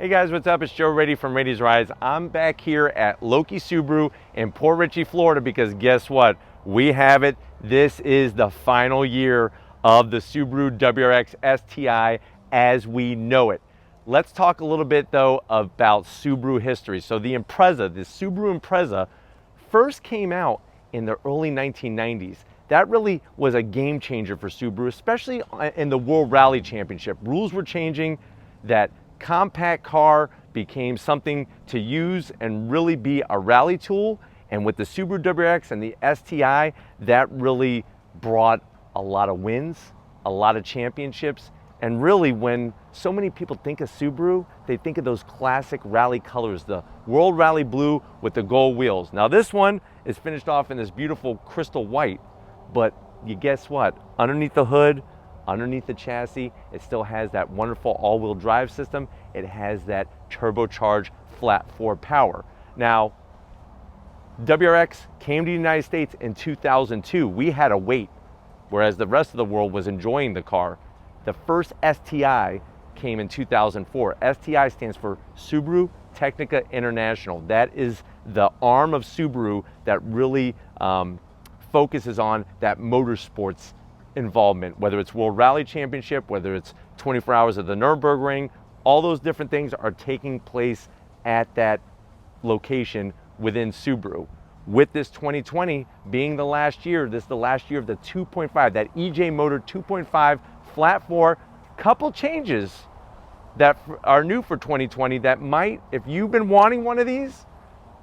Hey guys, what's up? It's Joe Rady from Rady's Rides. I'm back here at Loki Subaru in Port Richey, Florida, because guess what? We have it. This is the final year of the Subaru WRX STI as we know it. Let's talk a little bit though about Subaru history. So the Impreza, the Subaru Impreza, first came out in the early 1990s. That really was a game changer for Subaru, especially in the World Rally Championship. Rules were changing, that compact car became something to use and really be a rally tool. And with the Subaru WRX and the STI, that really brought a lot of wins, a lot of championships. And really, when so many people think of Subaru, they think of those classic rally colors, the World Rally Blue with the gold wheels. Now this one is finished off in this beautiful crystal white, but you guess what? Underneath the hood, underneath the chassis, it still has that wonderful all-wheel drive system. It has that turbocharged flat 4 power. Now, WRX came to the United States in 2002. We had to wait, whereas the rest of the world was enjoying the car. The first STI came in 2004. STI stands for Subaru Technica International. That is the arm of Subaru that really focuses on that motorsports involvement, whether it's World Rally Championship, whether it's 24 hours of the Nürburgring, all those different things are taking place at that location within Subaru. With this 2020 being the last year, this is the last year of the 2.5, that EJ motor 2.5 flat 4, couple changes that are new for 2020 that might, if you've been wanting one of these,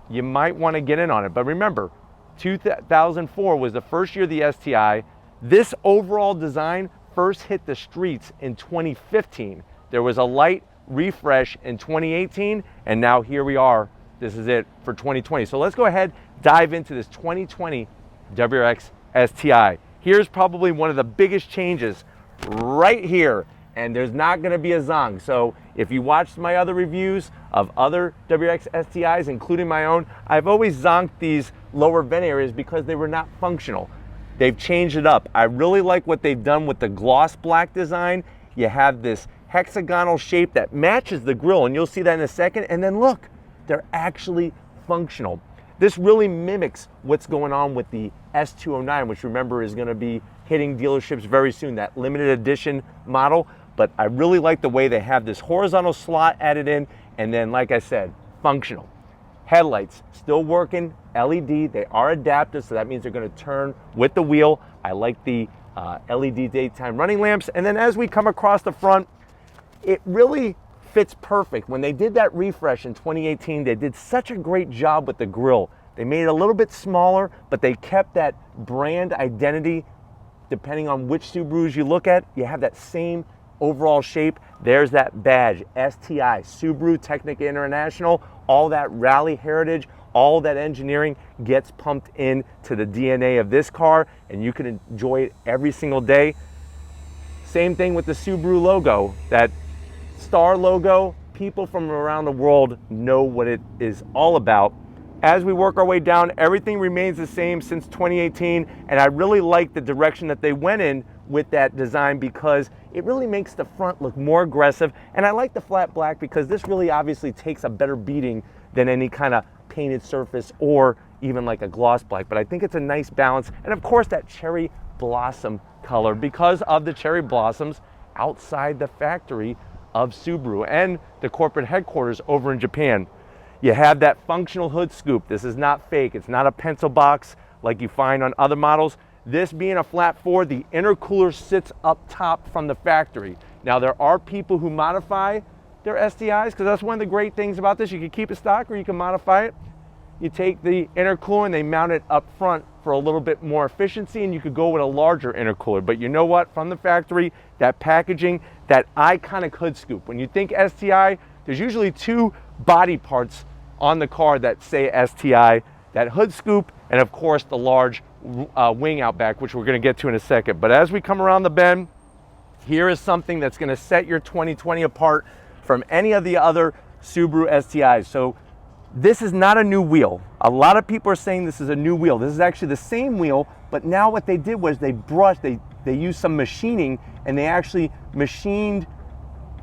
you might want to get in on it. But remember, 2004 was the first year of the STI. This overall design first hit the streets in 2015. There was a light refresh in 2018, and now here we are. This is it for 2020. So let's go ahead, dive into this 2020 WRX STI. Here's probably one of the biggest changes right here, and there's not gonna be a zong. So if you watched my other reviews of other WRX STIs, including my own, I've always zonked these lower vent areas because they were not functional. They've changed it up. I really like what they've done with the gloss black design. You have this hexagonal shape that matches the grille, and you'll see that in a second. And then look, they're actually functional. This really mimics what's going on with the S209, which remember is gonna be hitting dealerships very soon, that limited edition model. But I really like the way they have this horizontal slot added in, and then like I said, functional. Headlights still working, LED, they are adaptive, so that means they're going to turn with the wheel. I like the LED daytime running lamps. And then as we come across the front, it really fits perfect. When they did that refresh in 2018, they did such a great job with the grille. They made it a little bit smaller, but they kept that brand identity. Depending on which Subarus you look at, you have that same overall shape. There's that badge, STI, Subaru Technica International. All that rally heritage, all that engineering gets pumped into the DNA of this car, and you can enjoy it every single day. Same thing with the Subaru logo, that star logo. People from around the world know what it is all about. As we work our way down, everything remains the same since 2018, and I really like the direction that they went in with that design because it really makes the front look more aggressive. And I like the flat black because this really obviously takes a better beating than any kind of painted surface or even like a gloss black. But I think it's a nice balance. And of course that cherry blossom color because of the cherry blossoms outside the factory of Subaru and the corporate headquarters over in Japan. You have that functional hood scoop. This is not fake. It's not a pencil box like you find on other models. This being a flat 4, the intercooler sits up top from the factory. Now there are people who modify their STIs because that's one of the great things about this. You can keep it stock or you can modify it. You take the intercooler and they mount it up front for a little bit more efficiency, and you could go with a larger intercooler. But you know what? From the factory, that packaging, that iconic hood scoop. When you think STI, there's usually 2 body parts on the car that say STI, that hood scoop, and of course the large wing out back, which we're going to get to in a second. But as we come around the bend, here is something that's going to set your 2020 apart from any of the other Subaru STIs. So this is not a new wheel. A lot of people are saying this is a new wheel. This is actually the same wheel, but now what they did was they used some machining, and they actually machined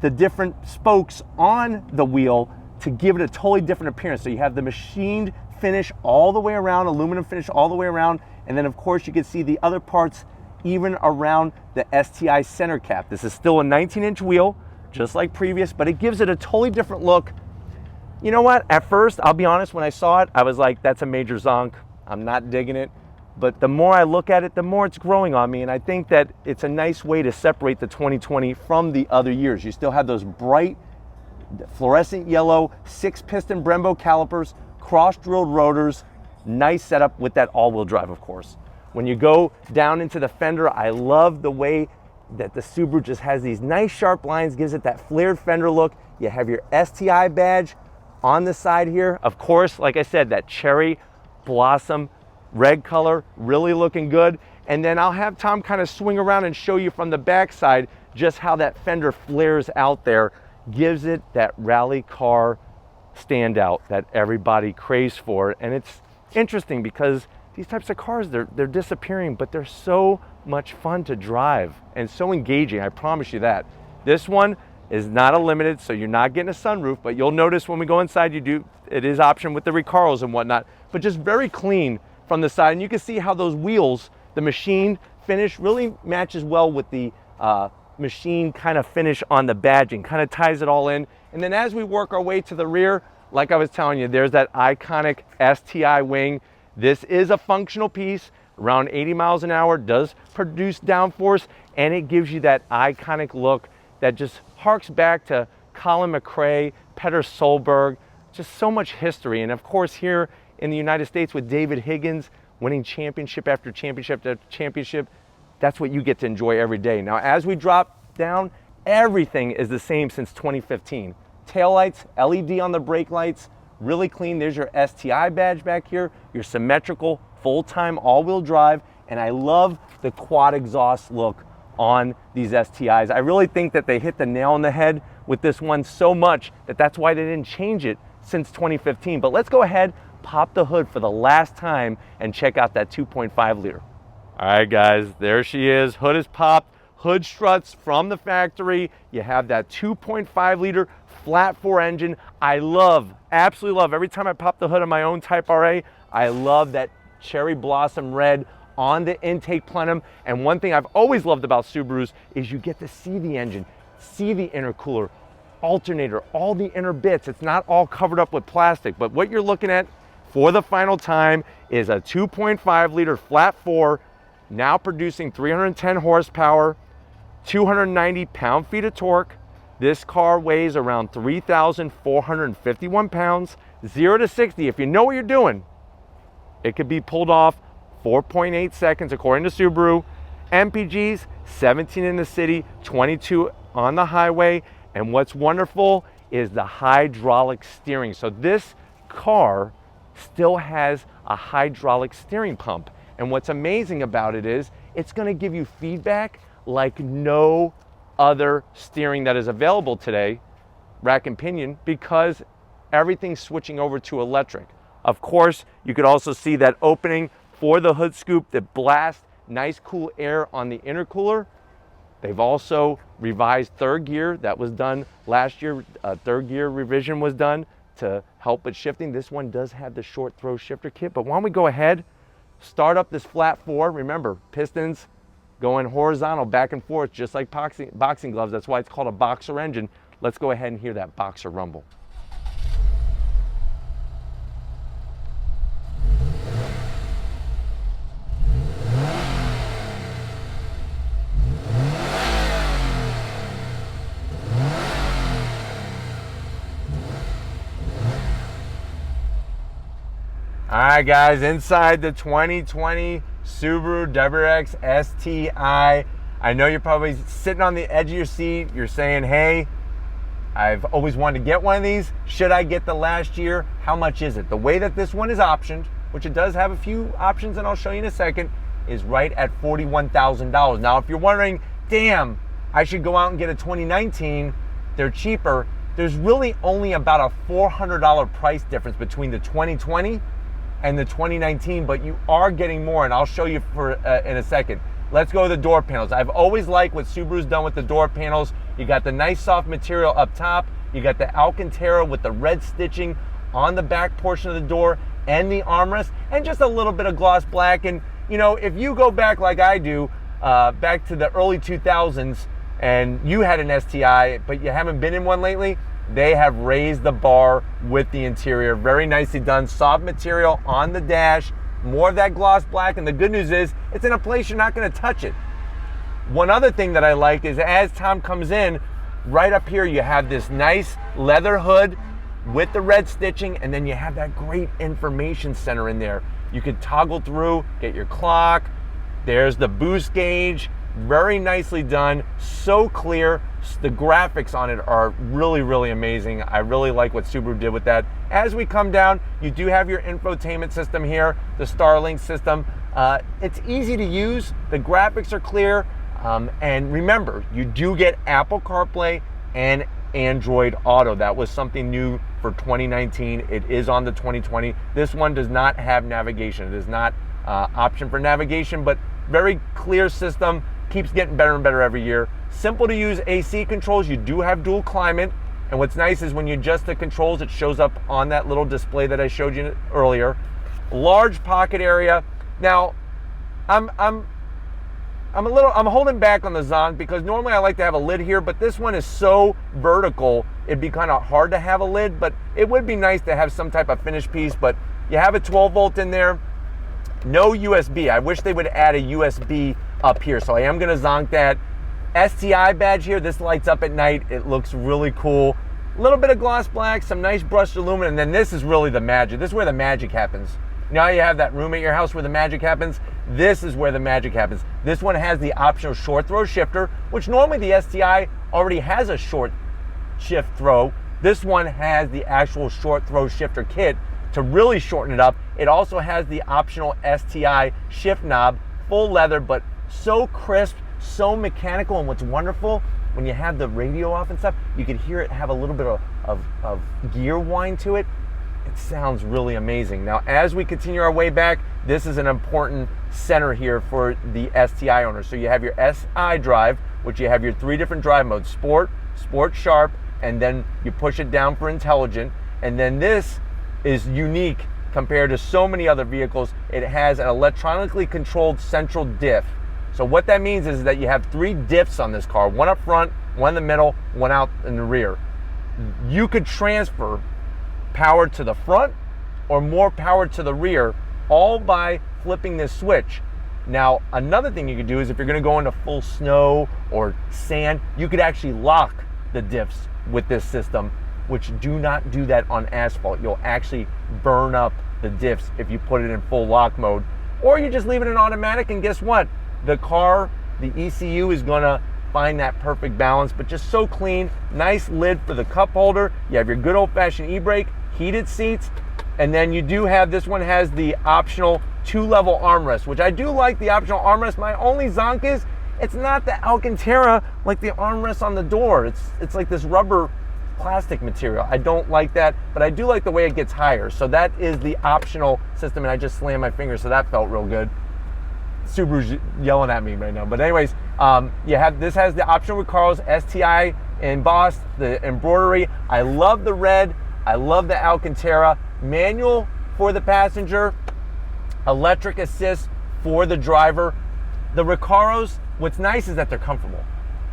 the different spokes on the wheel to give it a totally different appearance. So you have the machined finish all the way around, aluminum finish all the way around, and then of course you can see the other parts even around the STI center cap. This is still a 19-inch wheel, just like previous, but it gives it a totally different look. You know what, at first, I'll be honest, when I saw it, I was like, that's a major zonk. I'm not digging it. But the more I look at it, the more it's growing on me, and I think that it's a nice way to separate the 2020 from the other years. You still have those bright, fluorescent yellow, 6-piston Brembo calipers, cross-drilled rotors, nice setup with that all-wheel drive, of course. When you go down into the fender, I love the way that the Subaru just has these nice sharp lines, gives it that flared fender look. You have your STI badge on the side here. Of course, like I said, that cherry blossom red color, really looking good. And then I'll have Tom kind of swing around and show you from the back side just how that fender flares out there, gives it that rally car standout that everybody craves for. And it's interesting because these types of cars, they're disappearing, but they're so much fun to drive and so engaging, I promise you that. This one is not a limited, so you're not getting a sunroof, but you'll notice when we go inside, it is option with the recars and whatnot, but just very clean from the side. And you can see how those wheels, the machine finish really matches well with the machine kind of finish on the badging, kind of ties it all in. And then as we work our way to the rear, like I was telling you, there's that iconic STI wing. This is a functional piece, around 80 miles an hour, does produce downforce, and it gives you that iconic look that just harks back to Colin McRae, Petter Solberg, just so much history. And of course here in the United States with David Higgins winning championship after championship after championship, that's what you get to enjoy every day. Now as we drop down, everything is the same since 2015. Taillights, LED on the brake lights, really clean. There's your STI badge back here, your symmetrical, full-time all-wheel drive, and I love the quad exhaust look on these STIs. I really think that they hit the nail on the head with this one so much that that's why they didn't change it since 2015. But let's go ahead, pop the hood for the last time and check out that 2.5 liter. All right guys, there she is. Hood is popped, hood struts from the factory. You have that 2.5 liter flat 4 engine. I love, absolutely love, every time I pop the hood on my own Type RA, I love that cherry blossom red on the intake plenum. And one thing I've always loved about Subarus is you get to see the engine, see the intercooler, alternator, all the inner bits. It's not all covered up with plastic, but what you're looking at for the final time is a 2.5 liter flat 4, now producing 310 horsepower, 290 pound-feet of torque. This car weighs around 3,451 pounds. 0 to 60, if you know what you're doing, it could be pulled off 4.8 seconds according to Subaru. MPGs, 17 in the city, 22 on the highway. And what's wonderful is the hydraulic steering. So this car still has a hydraulic steering pump. And what's amazing about it is it's going to give you feedback like no other steering that is available today, rack and pinion, because everything's switching over to electric. Of course, you could also see that opening for the hood scoop that blasts nice cool air on the intercooler. They've also revised third gear. That was done last year. Third gear revision was done to help with shifting. This one does have the short throw shifter kit, but why don't we go ahead, start up this flat 4. Remember, pistons going horizontal back and forth, just like boxing gloves. That's why it's called a boxer engine. Let's go ahead and hear that boxer rumble. All right, guys, inside the 2020 Subaru WRX STI. I know you're probably sitting on the edge of your seat. You're saying, hey, I've always wanted to get one of these. Should I get the last year? How much is it? The way that this one is optioned, which it does have a few options and I'll show you in a second, is right at $41,000. Now, if you're wondering, damn, I should go out and get a 2019, they're cheaper. There's really only about a $400 price difference between the 2020 and the 2019, but you are getting more, and I'll show you in a second. Let's go to the door panels. I've always liked what Subaru's done with the door panels You got the nice soft material up top. You got the Alcantara with the red stitching on the back portion of the door and the armrest, and just a little bit of gloss black. And you know, if you go back like I do, back to the early 2000s, and you had an STI, but you haven't been in one lately, they have raised the bar with the interior. Very nicely done. Soft material on the dash, more of that gloss black, and the good news is it's in a place you're not going to touch it. One other thing that I like is as Tom comes in, right up here you have this nice leather hood with the red stitching, and then you have that great information center in there. You could toggle through, get your clock. There's the boost gauge. Very nicely done, so clear. The graphics on it are really, really amazing. I really like what Subaru did with that. As we come down, you do have your infotainment system here, the Starlink system. It's easy to use. The graphics are clear. And remember, you do get Apple CarPlay and Android Auto. That was something new for 2019. It is on the 2020. This one does not have navigation. It is not option for navigation, but very clear system. Keeps getting better and better every year. Simple to use AC controls. You do have dual climate, and what's nice is when you adjust the controls, it shows up on that little display that I showed you earlier. Large pocket area. Now, I'm holding back on the Zonk because normally I like to have a lid here, but this one is so vertical, it'd be kind of hard to have a lid, but it would be nice to have some type of finished piece. But you have a 12 volt in there. No USB. I wish they would add a USB up here, so I am going to Zonk that. STI badge here. This lights up at night. It looks really cool. A little bit of gloss black, some nice brushed aluminum, and then this is really the magic. This is where the magic happens. Now you have that room at your house where the magic happens. This is where the magic happens. This one has the optional short throw shifter, which normally the STI already has a short shift throw. This one has the actual short throw shifter kit to really shorten it up. It also has the optional STI shift knob, full leather, but so crisp, so mechanical. And what's wonderful, when you have the radio off and stuff, you can hear it have a little bit of gear whine to it. It sounds really amazing. Now, as we continue our way back, this is an important center here for the STI owner. So you have your SI drive, which you have your 3 different drive modes: Sport, Sport Sharp, and then you push it down for Intelligent. And then this is unique compared to so many other vehicles. It has an electronically controlled central diff. So what that means is that you have 3 diffs on this car, one up front, one in the middle, one out in the rear. You could transfer power to the front or more power to the rear, all by flipping this switch. Now, another thing you could do is if you're going to go into full snow or sand, you could actually lock the diffs with this system, which do not do that on asphalt. You'll actually burn up the diffs if you put it in full lock mode. Or you just leave it in automatic, and guess what? The car, the ECU is going to find that perfect balance, but just so clean. Nice lid for the cup holder. You have your good old-fashioned e-brake, heated seats, and then you do have, this one has the optional 2-level armrest, which I do like the optional armrest. My only zonk is it's not the Alcantara like the armrest on the door. It's like this rubber plastic material. I don't like that, but I do like the way it gets higher. So that is the optional system, and I just slammed my finger, so that felt real good. Subaru's yelling at me right now, but anyways, this has the optional Recalls STI embossed, the embroidery. I love the red. I love the Alcantara. Manual for the passenger, electric assist for the driver. The Recaros, what's nice is that they're comfortable.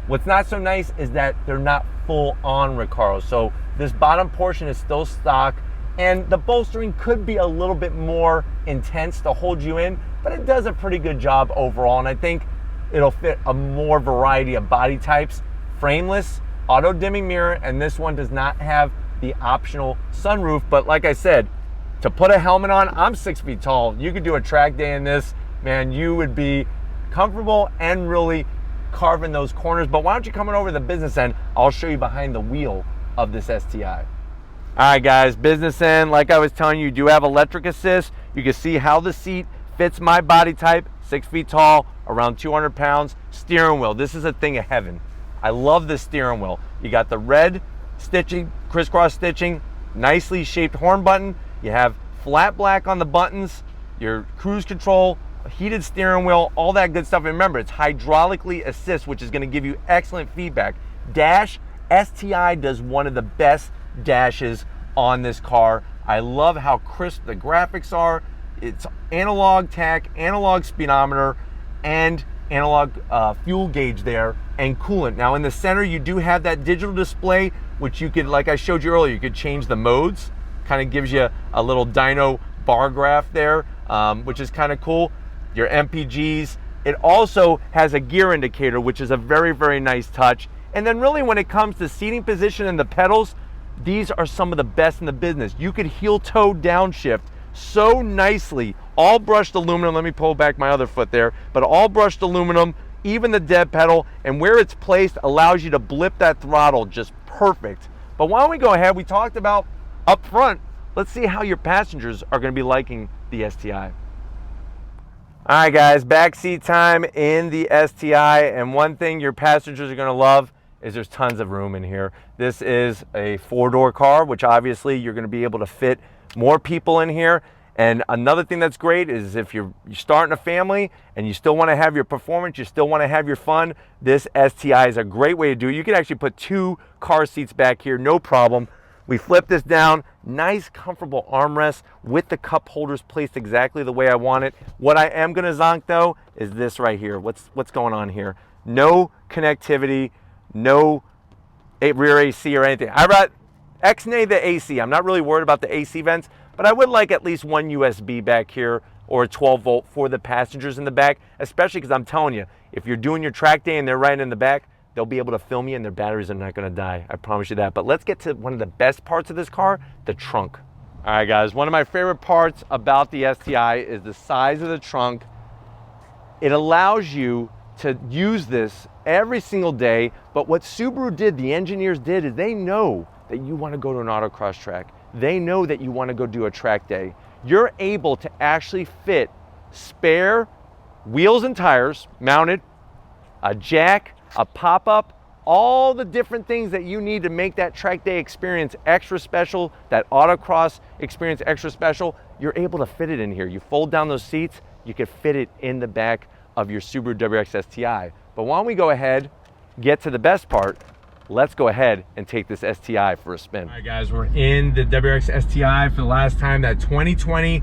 What's not so nice is that they're not full on Recaros. So this bottom portion is still stock, and the bolstering could be a little bit more intense to hold you in, but it does a pretty good job overall, and I think it'll fit a more variety of body types. Frameless, auto dimming mirror, and this one does not have the optional sunroof, but like I said, to put a helmet on, I'm 6 feet tall. You could do a track day in this, man, you would be comfortable and really carving those corners. But why don't you come on over to the business end? I'll show you behind the wheel of this STI. All right, guys, business end, like I was telling you, you do have electric assist. You can see how the seat fits my body type, 6 feet tall, around 200 pounds. Steering wheel, this is a thing of heaven. I love this steering wheel. You got the red stitching, crisscross stitching, nicely shaped horn button. You have flat black on the buttons, your cruise control, heated steering wheel, all that good stuff. And remember, it's hydraulically assist, which is going to give you excellent feedback. dash, STI does one of the best dashes on this car. I love how crisp the graphics are. It's analog tach, analog speedometer, and analog fuel gauge there, and coolant. Now in the center, you do have that digital display, which you could, like I showed you earlier, you could change the modes. Kind of gives you a little dyno bar graph there, which is kind of cool. Your MPGs. It also has a gear indicator, which is a very, very nice touch. And then really when it comes to seating position and the pedals, these are some of the best in the business. You could heel toe downshift so nicely, all brushed aluminum. Let me pull back my other foot there, but all brushed aluminum, even the dead pedal, and where it's placed allows you to blip that throttle just perfect. But why don't we go ahead, we talked about up front, let's see how your passengers are gonna be liking the STI. All right guys, backseat time in the STI, and one thing your passengers are gonna love is there's tons of room in here. This is a 4-door car, which obviously you're gonna be able to fit more people in here. And another thing that's great is if you're starting a family and you still wanna have your performance, you still wanna have your fun, this STI is a great way to do it. You can actually put 2 car seats back here, no problem. We flip this down, nice comfortable armrest with the cup holders placed exactly the way I want it. What I am gonna zonk though is this right here. What's going on here? No connectivity, no rear AC or anything. I X-nay the AC. I'm not really worried about the AC vents, but I would like at least one USB back here or a 12 volt for the passengers in the back, especially because I'm telling you, if you're doing your track day and they're right in the back, they'll be able to film you and their batteries are not gonna die. I promise you that. But let's get to one of the best parts of this car, the trunk. All right guys, one of my favorite parts about the STI is the size of the trunk. It allows you to use this every single day, but what Subaru did, the engineers did, is they know that you wanna go to an autocross track. They know that you wanna go do a track day. You're able to actually fit spare wheels and tires mounted, a jack, a pop-up, all the different things that you need to make that track day experience extra special, that autocross experience extra special, you're able to fit it in here. You fold down those seats, you can fit it in the back of your Subaru WRX STI. But why don't we go ahead, get to the best part, let's go ahead and take this STI for a spin. All right guys, we're in the WRX STI for the last time, that 2020.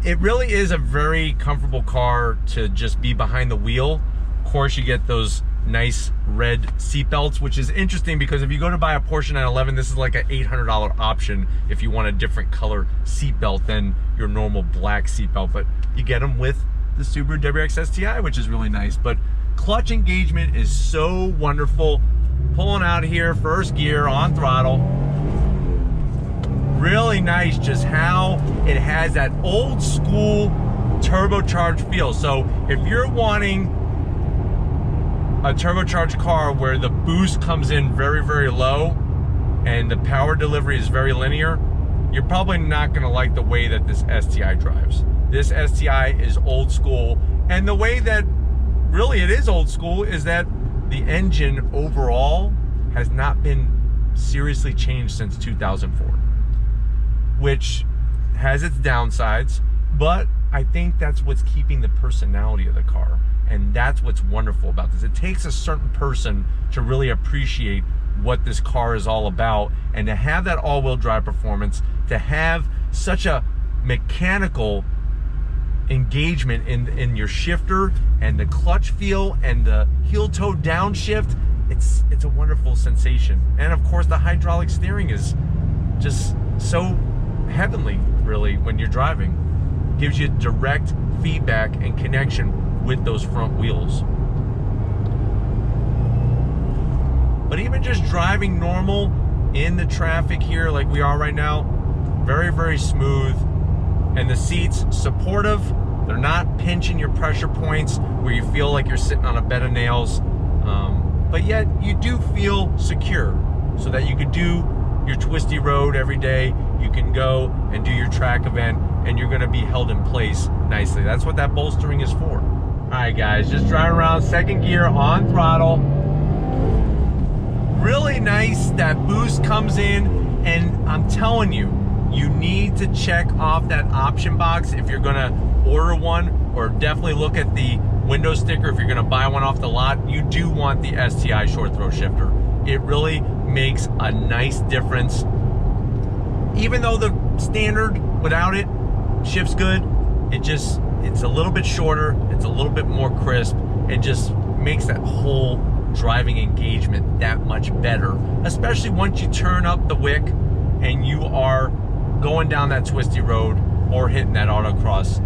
It really is a very comfortable car to just be behind the wheel. Of course, you get those nice red seat belts, which is interesting because if you go to buy a Porsche 911, this is like an $800 option if you want a different color seat belt than your normal black seat belt. But you get them with the Subaru WRX STI, which is really nice. But clutch engagement is so wonderful. Pulling out here, first gear on throttle. Really nice just how it has that old school turbocharged feel. So if you're wanting a turbocharged car where the boost comes in very, very low and the power delivery is very linear, you're probably not gonna like the way that this STI drives. This STI is old school, and the way that really it is old school is that the engine overall has not been seriously changed since 2004, which has its downsides, but I think that's what's keeping the personality of the car. And that's what's wonderful about this. It takes a certain person to really appreciate what this car is all about, and to have that all-wheel drive performance, to have such a mechanical engagement in your shifter and the clutch feel and the heel toe downshift, it's a wonderful sensation. And of course the hydraulic steering is just so heavenly, really, when you're driving. Gives you direct feedback and connection with those front wheels. But even just driving normal in the traffic here like we are right now, very, very smooth. And the seats supportive. They're not pinching your pressure points where you feel like you're sitting on a bed of nails. But yet you do feel secure, so that you could do your twisty road every day. You can go and do your track event and you're gonna be held in place nicely. That's what that bolstering is for. All right guys, just driving around, second gear on throttle. Really nice, that boost comes in, and I'm telling you, you need to check off that option box if you're gonna order one, or definitely look at the window sticker, if you're gonna buy one off the lot, you do want the STI short throw shifter. It really makes a nice difference. Even though the standard without it shifts good, it's a little bit shorter, it's a little bit more crisp. It just makes that whole driving engagement that much better, especially once you turn up the wick and you are going down that twisty road or hitting that autocross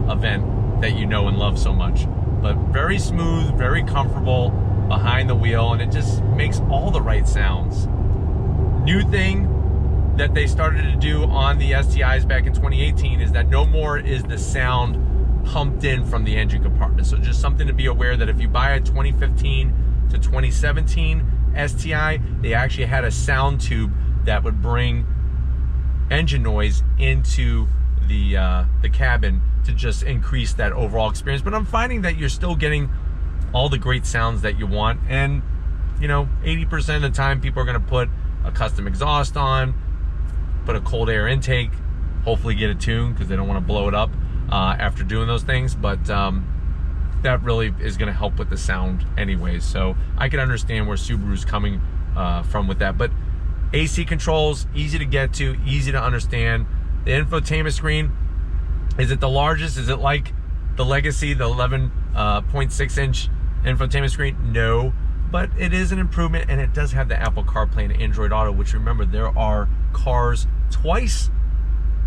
event that you know and love so much. But very smooth, very comfortable behind the wheel, and it just makes all the right sounds. New thing that they started to do on the STIs back in 2018 is that no more is the sound pumped in from the engine compartment. So just something to be aware that if you buy a 2015 to 2017 STI, they actually had a sound tube that would bring engine noise into the cabin to just increase that overall experience. But I'm finding that you're still getting all the great sounds that you want, and you know, 80% of the time people are going to put a custom exhaust on, put a cold air intake, hopefully get it tuned because they don't want to blow it up after doing those things. But that really is going to help with the sound anyways. So I can understand where Subaru's coming from with that. But AC controls, easy to get to, easy to understand. The infotainment screen, is it the largest? Is it like the Legacy, the 11.6 inch infotainment screen? No, but it is an improvement, and it does have the Apple CarPlay and Android Auto, which, remember, there are cars twice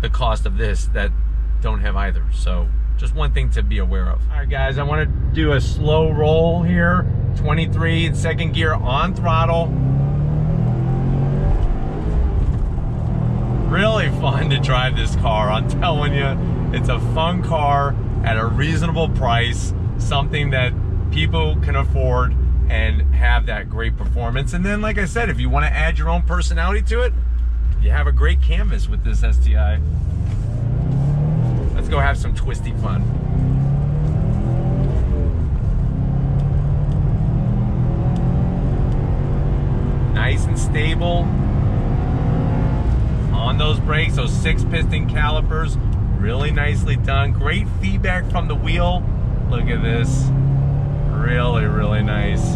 the cost of this that don't have either. So just one thing to be aware of. All right, guys, I want to do a slow roll here. 23 in second gear on throttle. Really fun to drive this car. I'm telling you, it's a fun car at a reasonable price, something that people can afford and have that great performance. And then, like I said, if you want to add your own personality to it, you have a great canvas with this STI. Let's go have some twisty fun. Nice and stable on those brakes, those 6-piston calipers, really nicely done. Great feedback from the wheel. Look at this, really, really nice.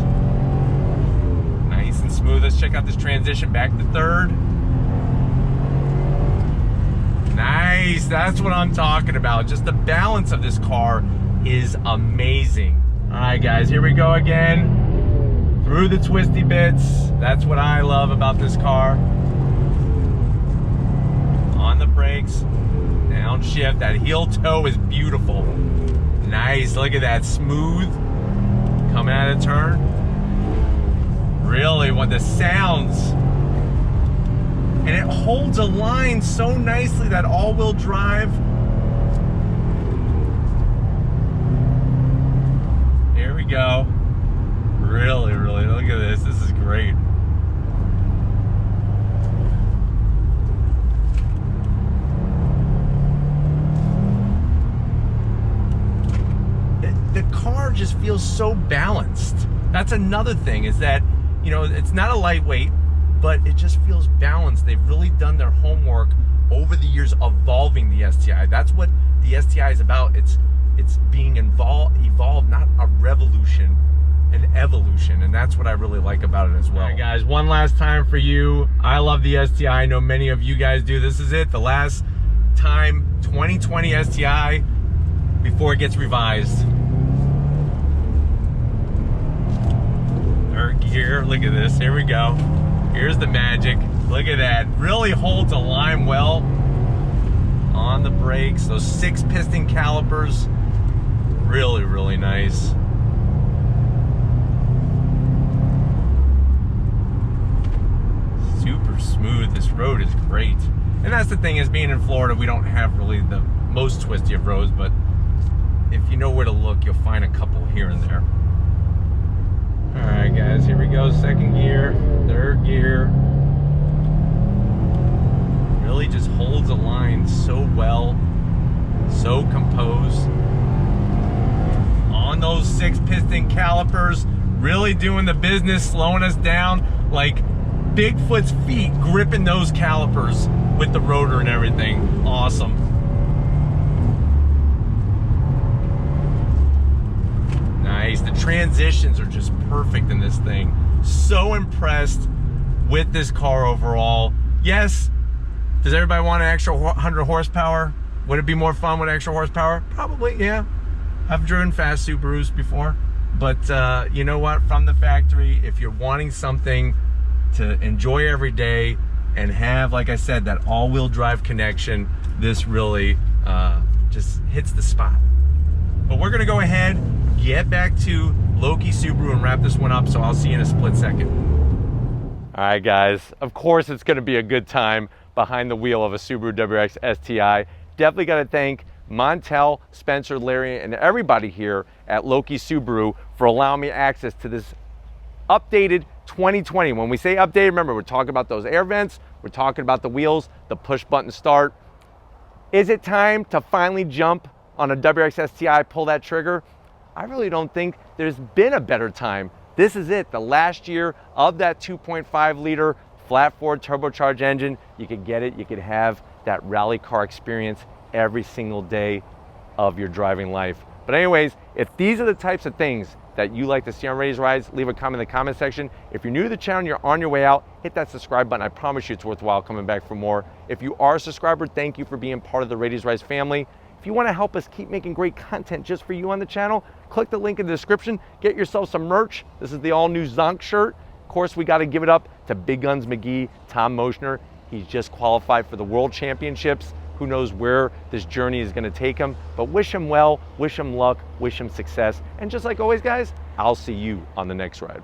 Nice and smooth. Let's check out this transition back to third. Nice, that's what I'm talking about. Just the balance of this car is amazing. All right, guys, here we go again. Through the twisty bits. That's what I love about this car. On the brakes, downshift. That heel toe is beautiful. Nice, look at that, smooth. Coming out of the turn. Really, what the sounds. And it holds a line so nicely, that all-wheel drive. Here we go. Really, really, look at this. This is great. The car just feels so balanced. That's another thing, is that, you know, it's not a lightweight, but it just feels balanced. They've really done their homework over the years, evolving the STI. That's what the STI is about. It's being evolved, not a revolution, an evolution. And that's what I really like about it as well. All right, guys, one last time for you. I love the STI. I know many of you guys do. This is it, the last time 2020 STI before it gets revised. Third gear, look at this, here we go. Here's the magic, look at that. Really holds a line well on the brakes. Those 6-piston calipers, really, really nice. Super smooth, this road is great. And that's the thing, is being in Florida, we don't have really the most twisty of roads, but if you know where to look, you'll find a couple here and there. All right, guys, here we go. Second gear, third gear. Really just holds a line so well, so composed. On those 6-piston calipers, really doing the business, slowing us down like Bigfoot's feet, gripping those calipers with the rotor and everything. Awesome. nice. The transitions are just perfect in this thing. So impressed with this car overall. Yes, does everybody want an extra 100 horsepower? Would it be more fun with extra horsepower? Probably, yeah. I've driven fast Subarus before, but you know what? From the factory, if you're wanting something to enjoy every day and have, like I said, that all-wheel drive connection, this really just hits the spot. But we're gonna go ahead, get back to Loki Subaru and wrap this one up, so I'll see you in a split second. All right, guys, of course it's gonna be a good time behind the wheel of a Subaru WRX STI. Definitely gotta thank Montel, Spencer, Larry, and everybody here at Loki Subaru for allowing me access to this updated 2020. When we say updated, remember, we're talking about those air vents, we're talking about the wheels, the push button start. Is it time to finally jump on a WRX STI, pull that trigger? I really don't think there's been a better time. This is it, the last year of that 2.5 liter flat four turbocharged engine. You could get it, you could have that rally car experience every single day of your driving life. But anyways, if these are the types of things that you like to see on Rady's Rides, leave a comment in the comment section. If you're new to the channel and you're on your way out, hit that subscribe button. I promise you it's worthwhile coming back for more. If you are a subscriber, thank you for being part of the Rady's Rides family. If you want to help us keep making great content just for you on the channel, click the link in the description, get yourself some merch. This is the all-new Zonk shirt. Of course, we got to give it up to Big Guns McGee, Tom Moschner. He's just qualified for the World Championships. Who knows where this journey is going to take him, but wish him well, wish him luck, wish him success. And just like always, guys, I'll see you on the next ride.